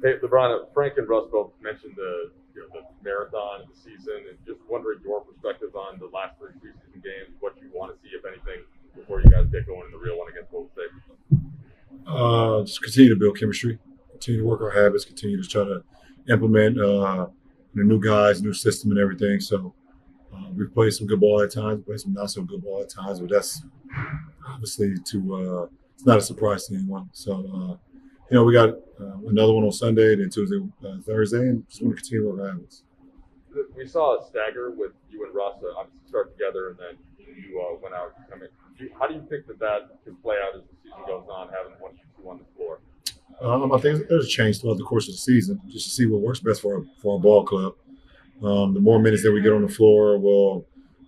Hey, LeBron, Frank and Russ both mentioned the marathon, the season, and just wondering your perspective on the last three preseason games, what you want to see, if anything, before you guys get going in the real one against Golden State. Just continue to build chemistry, continue to work our habits, continue to try to implement the new guys, new system, and everything. So we've played some good ball at times, played some not so good ball at times, but that's obviously it's not a surprise to anyone. So we got another one on Sunday, then Tuesday, Thursday, and just want to continue to work our habits. We saw a stagger with you and Russ obviously start together, and then you went out. How do you think that can play out as the season goes on, having one two on the floor? I think there's a change throughout the course of the season, just to see what works best for our ball club. The more minutes that we get on the floor, we'll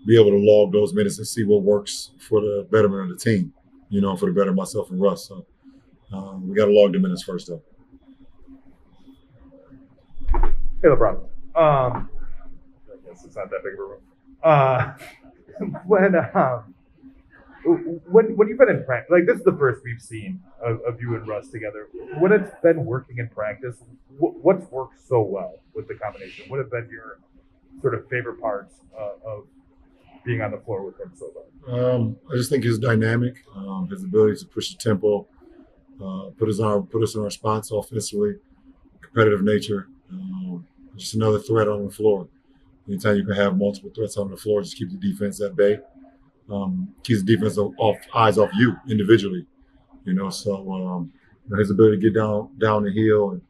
be able to log those minutes and see what works for the betterment of the team. For the better of myself and Russ. So we got to log the minutes first, though. Hey, LeBron. I guess it's not that big of a room. When you've been in practice, like this is the first we've seen of you and Russ together. When it's been working in practice, what's worked so well with the combination? What have been your sort of favorite parts of being on the floor with him so well? I just think his dynamic, his ability to push the tempo, put us in our spots offensively, competitive nature, just another threat on the floor. Anytime you can have multiple threats on the floor, just keep the defense at bay. Keeps the defense eyes off you individually. So his ability to get down the hill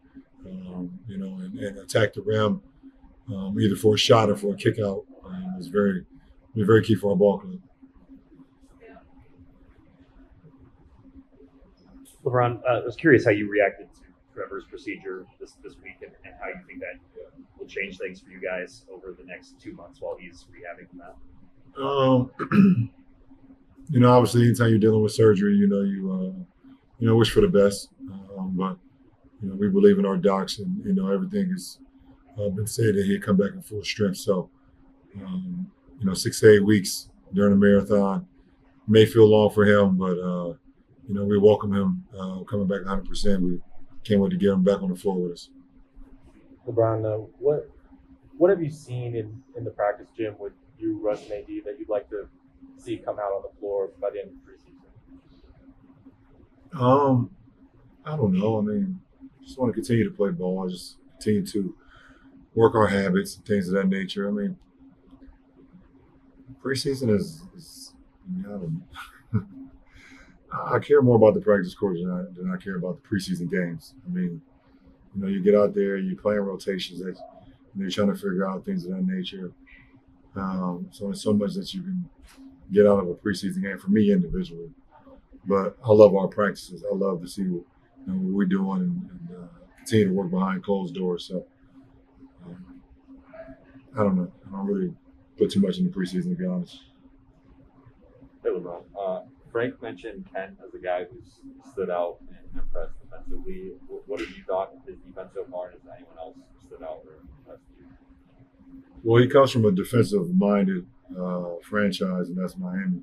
and attack the rim, either for a shot or for a kick out, is very key for our ball club. LeBron, I was curious how you reacted to Trevor's procedure this week and how you think that will change things for you guys over the next 2 months while he's rehabbing from that. Obviously, anytime you're dealing with surgery, you wish for the best. But we believe in our docs, and everything has been said that he'd come back in full strength. So, 6 to 8 weeks during a marathon may feel long for him, but we welcome him coming back 100%. We can't wait to get him back on the floor with us. LeBron, what have you seen in the practice gym with you, Russ, and AD that you'd like to see come out on the floor by the end of the preseason? I don't know. I mean, just want to continue to play ball. Just continue to work our habits and things of that nature. I mean, preseason is I don't know. I care more about the practice course than I care about the preseason games. I mean, you get out there, you play in rotations, and you're trying to figure out things of that nature. So there's so much that you can get out of a preseason game for me individually. But I love our practices. I love to see what we're doing and continue to work behind closed doors. So I don't know. I don't really put too much in the preseason, to be honest. Hey, LeBron. Frank mentioned Ken as a guy who's stood out and impressed defensively. What have you thought of his defense so far? Has anyone else stood out or impressed you? Well, he comes from a defensive-minded franchise, and that's Miami.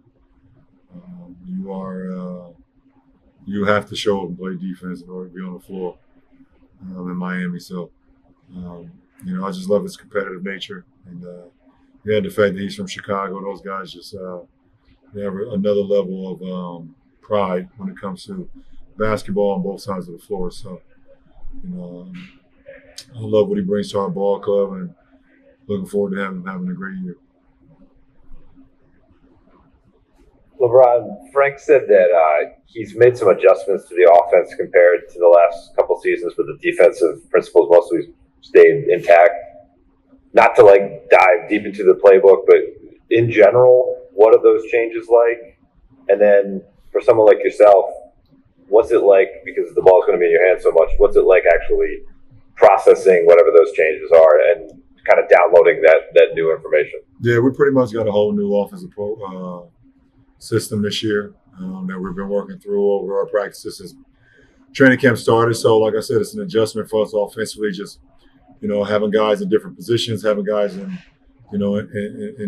You have to show up and play defense in order to be on the floor in Miami. So, I just love his competitive nature, and the fact that he's from Chicago. Those guys just they have another level of pride when it comes to basketball on both sides of the floor. So, I love what he brings to our ball club, and looking forward to having a great year. LeBron, Frank said that he's made some adjustments to the offense compared to the last couple seasons, but the defensive principles mostly stayed intact. Not to dive deep into the playbook, but in general, what are those changes like? And then for someone like yourself, what's it like, because the ball's going to be in your hands so much, what's it like actually processing whatever those changes are and kind of downloading that new information? Yeah, we pretty much got a whole new offensive system this year that we've been working through over our practices since training camp started. So, like I said, it's an adjustment for us offensively, just having guys in different positions, having guys in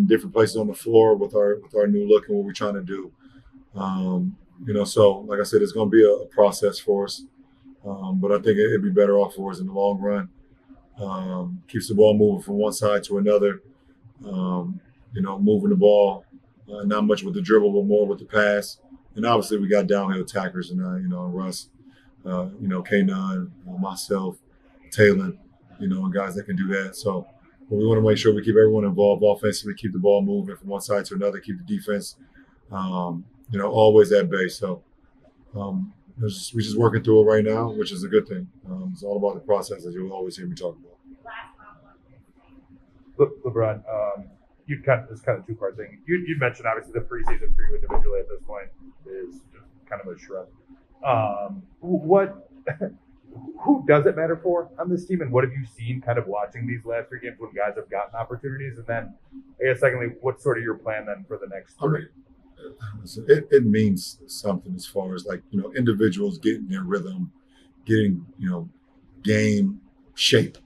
different places on the floor with our new look and what we're trying to do. So like I said, it's going to be a process for us. But I think it'd be better off for us in the long run. Keeps the ball moving from one side to another. Moving the ball, not much with the dribble, but more with the pass. And obviously, we got downhill attackers, and Russ, K Nunn, myself, Taylor, and guys that can do that. So we want to make sure we keep everyone involved offensively, keep the ball moving from one side to another, keep the defense, always at base. So we're just working through it right now, which is a good thing. It's all about the process, as you'll always hear me talk about. LeBron, it's kind of a two-part thing. You mentioned obviously the preseason for you individually at this point is just kind of a shrub. Who does it matter for on this team, and what have you seen kind of watching these last 3 games when guys have gotten opportunities? And then, I guess, secondly, what's sort of your plan then for the next 3? It means something as far as individuals getting their rhythm, getting game shape.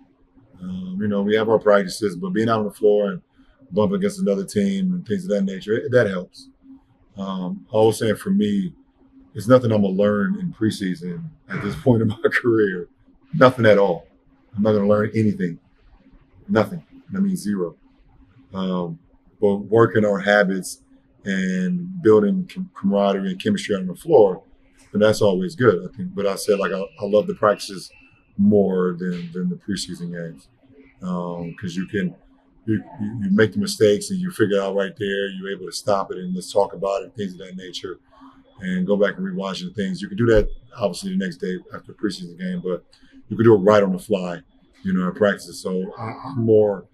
We have our practices, but being out on the floor and bump against another team and things of that nature, that helps. I was saying for me, it's nothing I'm gonna learn in preseason at this point in my career. Nothing at all. I'm not gonna learn anything. Nothing. I mean zero. But working our habits and building camaraderie and chemistry on the floor, and that's always good, I think. But I said I love the practices more than the preseason games because you make the mistakes and you figure it out right there. You're able to stop it and let's talk about it, things of that nature, and go back and rewatch the things. You can do that obviously the next day after the preseason game, but you can do it right on the fly, in practices. So I'm more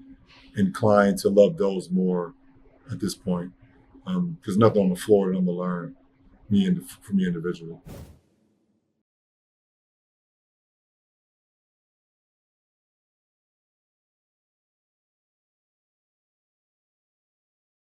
inclined to love those more at this point because nothing on the floor that I'm gonna learn for me individually.